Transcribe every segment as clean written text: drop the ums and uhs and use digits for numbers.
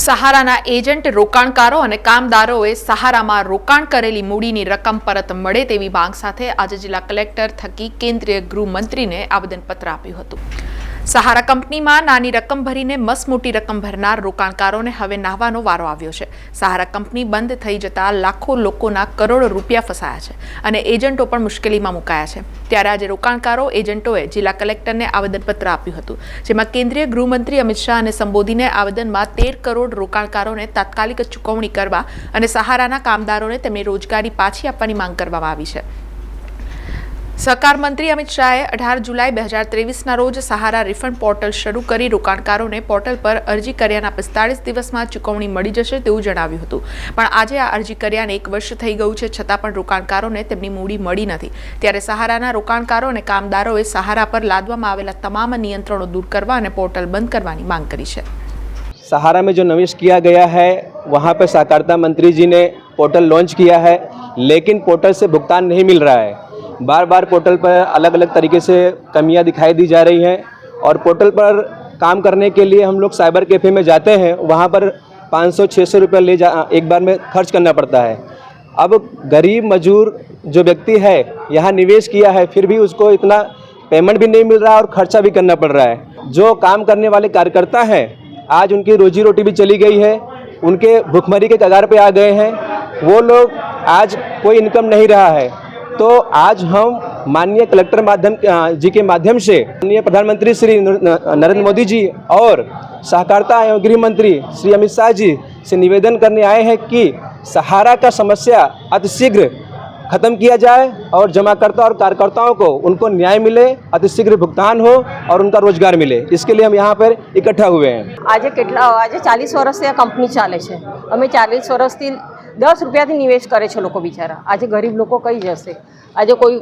સહારાના agent રોકાણકારો અને કામદારોએ સહારામાં રોકાણ કરેલી મૂડીની રકમ પરત મળે તેવી માંગ સાથે આજે જિલ્લા કલેક્ટર થકી કેન્દ્રીય ગૃહમંત્રીને આવેદનપત્ર આપ્યું હતું। સહારા કંપનીમાં નાની રકમ ભરીને મસમોટી રકમ ભરનાર રોકાણકારોને હવે નાહવાનો વારો આવ્યો છે। સહારા કંપની બંધ થઈ જતા લાખો લોકોના કરોડો રૂપિયા ફસાયા છે અને એજન્ટો પણ મુશ્કેલીમાં મુકાયા છે। ત્યારે આજે રોકાણકારો એજન્ટોએ જિલ્લા કલેક્ટરને આવેદનપત્ર આપ્યું હતું, જેમાં કેન્દ્રીય ગૃહમંત્રી અમિત શાહને સંબોધીને આવેદનમાં 13 કરોડ રોકાણકારોને તાત્કાલિક ચૂકવણી કરવા અને સહારાના કામદારોને તેમની રોજગારી પાછી આપવાની માંગ કરવામાં આવી છે। સહકાર મંત્રી અમિત શાહે 18 જુલાઈ 2023ના રોજ સહારા રિફંડ પોર્ટલ શરૂ કરી રોકાણકારોને પોર્ટલ પર અરજી કર્યાના 45 દિવસમાં ચૂકવણી મળી જશે તેવું જણાવ્યું હતું, પણ આજે આ અરજી કર્યાને 1 વર્ષ થઈ ગયું છે, છતાં પણ રોકાણકારોને તેમની મૂડી મળી નથી। ત્યારે સહારાના રોકાણકારો અને કામદારોએ સહારા પર લાદવામાં આવેલા તમામ નિયંત્રણો દૂર કરવા અને પોર્ટલ બંધ કરવાની માંગ કરી છે। सहारा में जो निवेश किया गया है वहाँ पे सहकारिता मंत्री जी ने पोर्टल लॉन्च किया है, लेकिन पोर्टल से भुगतान नहीं मिल रहा है। बार बार पोर्टल पर अलग अलग तरीके से कमियां दिखाई दी जा रही हैं और पोर्टल पर काम करने के लिए हम लोग साइबर कैफ़े में जाते हैं, वहाँ पर 500-600 रुपये एक बार में खर्च करना पड़ता है। अब गरीब मजदूर जो व्यक्ति है यहाँ निवेश किया है, फिर भी उसको इतना पेमेंट भी नहीं मिल रहा है और खर्चा भी करना पड़ रहा है। जो काम करने वाले कार्यकर्ता हैं आज उनकी रोजी रोटी भी चली गई है, उनके भुखमरी के कगार पे आ गए हैं, वो लोग आज कोई इनकम नहीं रहा है। तो आज हम माननीय कलेक्टर जी के माध्यम से माननीय प्रधानमंत्री श्री नरेंद्र मोदी जी और सहकारिता एवं गृह मंत्री श्री अमित शाह जी से निवेदन करने आए हैं कि सहारा का समस्या अतिशीघ्र खत्म किया जाए और जमाकर्ता और कार्यकर्ताओं को उनको न्याय मिले, अतिशीघ्र भुगतान हो और उनका रोजगार मिले। इसके लिए हम यहाँ पर इकट्ठा हुए हैं। આજે 40 વર્ષથી આ કંપની ચાલે છે। અમે 40 વર્ષથી 10 રૂપિયાથી નિવેશ કરે છે લોકો બિચારા। આજે ગરીબ લોકો કઈ જશે? આજે કોઈ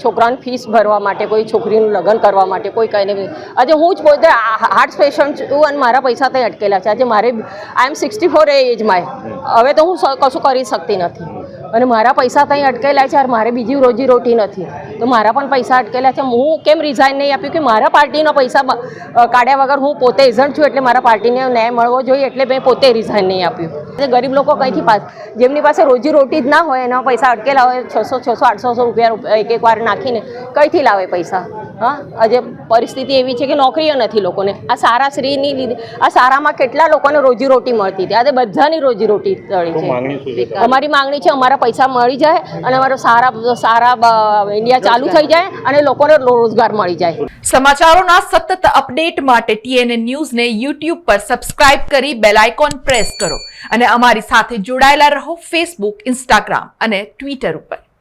છોકરાની ફીસ ભરવા માટે, કોઈ છોકરીનું લગ્ન કરવા માટે, કોઈ કંઈ નહીં। આજે હું જ પોતે હાર્ટ પેશન્ટ છું અને મારા પૈસા ત્યાં અટકેલા છે। આજે મારે આઈ એમ 64 એજમાં, હવે તો હું કશું કરી શકતી નથી અને મારા પૈસા ત્યાં અટકેલા છે। મારે બીજી રોજી રોટી નથી, તો મારા પણ પૈસા અટકેલા છે। હું કેમ રિઝાઇન નહીં આપ્યું કે મારા પાર્ટીના પૈસા કાઢ્યા વગર હું પોતે એજન્ટ છું, એટલે મારા પાર્ટીને ન્યાય મળવો જોઈએ, એટલે મેં પોતે રિઝાઇન નહીં આપ્યું। ગરીબ લોકો કંઈથી જેમની પાસે રોજી રોટી જ ના હોય, એના પૈસા અટકેલા હોય, 600, 800 રૂપિયા એક વાર નાખીને કંઈથી લાવે પૈસા? હા, આજે પરિસ્થિતિ એવી છે કે નોકરીઓ નથી લોકોને। આ સારા શ્રીની લીધે આ સારામાં કેટલા લોકોને રોજી રોટી મળતી હતી, આજે બધાની રોજી રોટી તળી છે। અમારી માંગણી છે અમારા પૈસા મળી જાય અને અમારો સારા ઇન્ડિયા ચાલુ થઈ જાય અને લોકોને રોજગાર મળી જાય। સમાચારોના સતત અપડેટ માટે TNN ન્યૂઝને YouTube પર સબસ્ક્રાઇબ કરી બેલ આઇકોન પ્રેસ કરો અને અમારી સાથે જોડાયેલા રહો Facebook, Instagram અને Twitter ઉપર।